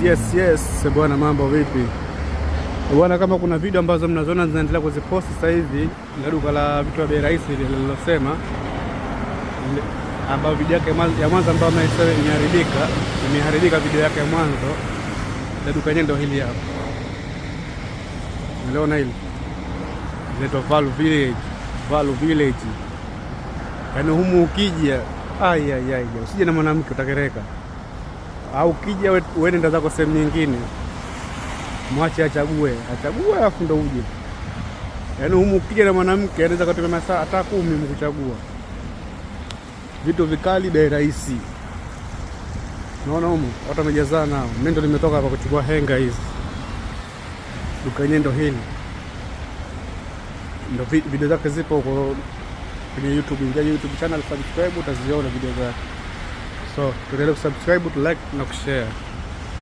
Yes bwana, mambo vipi bwana? Kama kuna video ambazo mnazoona zinaendelea kuzipost sasa hivi na duka la vitu vya bei rahisi lililosema, ambayo video yake ya mwanzo ambayo imeharibika video yake ya mwanzo, na duka yenyewe ndio hili hapa. Unaona hili inaitwa Value Village. Yaani humu ukija usije na mwanamke utakereka, au ukija wewe nenda zako sehemu nyingine, mwache achague afu ndo uje. Yaani humu ukija na mwanamke anaweza kutumia masaa hata 10 mkuchagua. Vitu vikali, bei rahisi. Naona humu watu wamejazana nao. Mimi ndo nimetoka hapa kuchukua henga hizi. Duka yenyewe ndo hili. Ndo video zake zipo huko kwenye YouTube. Ingia YouTube channel, subscribe, utaziona video zake. So tuendelee kusubscribe, to like na kushare.